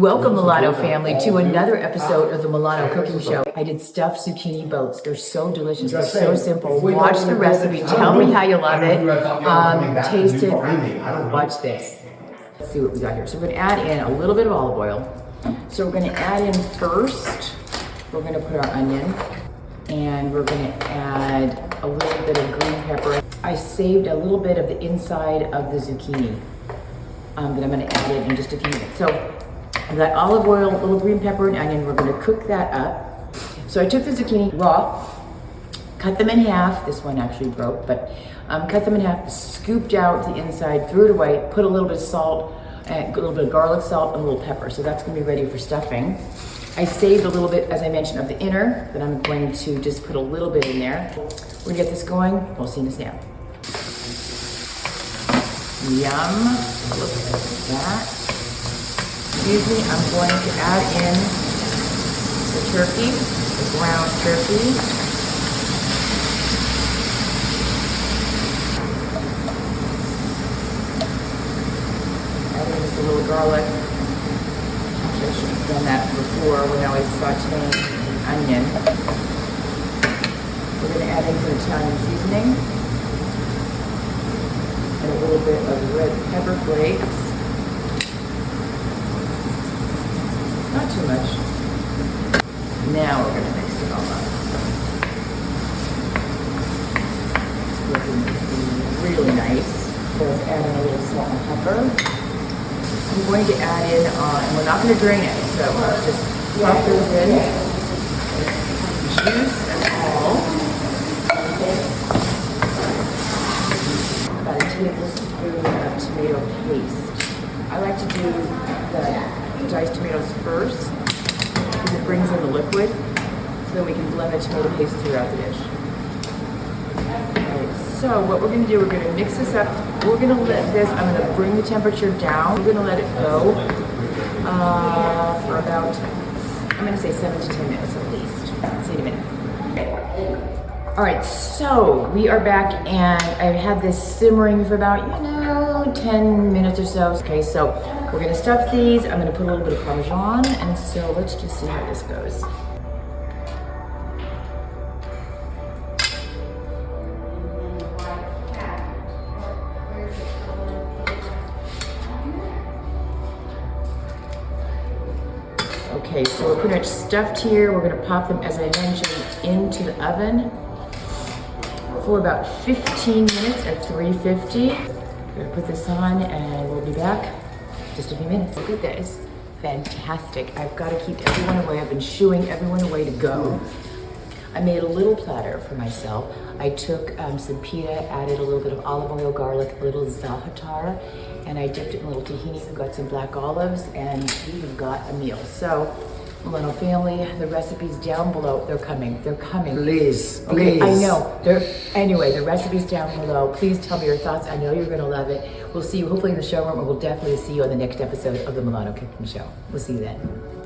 Welcome, Milano family, to another episode of the Milano Cooking Show. I did stuffed zucchini boats. They're so delicious. They're so simple. Watch the recipe. Tell me how you love it. Taste it. Watch this. Let's see what we got here. So we're going to add in a little bit of olive oil. So we're going to add in first, we're going to put our onion, and we're going to add a little bit of green pepper. I saved a little bit of the inside of the zucchini that I'm going to add in just a few minutes. So I've got olive oil, a little green pepper, and onion. We're going to cook that up. So I took the zucchini raw, cut them in half. This one actually broke, but cut them in half, scooped out the inside, threw it away, put a little bit of salt, and a little bit of garlic salt, and a little pepper. So that's going to be ready for stuffing. I saved a little bit, as I mentioned, of the inner that I'm going to just put a little bit in there. We're going to get this going. We'll see in a snap. Yum. Look at that. Excuse me, I'm going to add in the turkey, the ground turkey. Add in just a little garlic. Actually, I should have done that before when I was sauteing the onion. We're going to add in some Italian seasoning and a little bit of red pepper flakes. Not too much. Now we're going to mix it all up. It's looking really nice. We'll add in a little salt and pepper. I'm going to add in, and we're not going to drain it, so let's just pop those in. Juice and all. About a tablespoon of tomato paste. I like to do the diced tomatoes first because it brings in the liquid so that we can blend the tomato paste throughout the dish. Alright, so what we're going to do, we're going to mix this up. We're going to let this, I'm going to bring the temperature down. We're going to let it go for about, I'm going to say 7 to 10 minutes at least. See you in a minute. Okay. Alright, so we are back and I had this simmering for about, 10 minutes or so. Okay, so we're gonna stuff these. I'm gonna put a little bit of Parmesan, and so let's just see how this goes. Okay, so we're pretty much stuffed here. We're gonna pop them, as I mentioned, into the oven for about 15 minutes at 350. We're gonna put this on and we'll be back just a few minutes. Look at this, fantastic. I've got to keep everyone away. I've been shooing everyone away to go. I made a little platter for myself. I took some pita, added a little bit of olive oil, garlic, a little za'atar, and I dipped it in a little tahini. We've got some black olives, and we've got a meal. So, Milano family, the recipe's down below. They're coming. They're coming. Please, okay, please. I know. Anyway, the recipe's down below. Please tell me your thoughts. I know you're going to love it. We'll see you hopefully in the showroom, or we'll definitely see you on the next episode of the Milano Cooking Show. We'll see you then.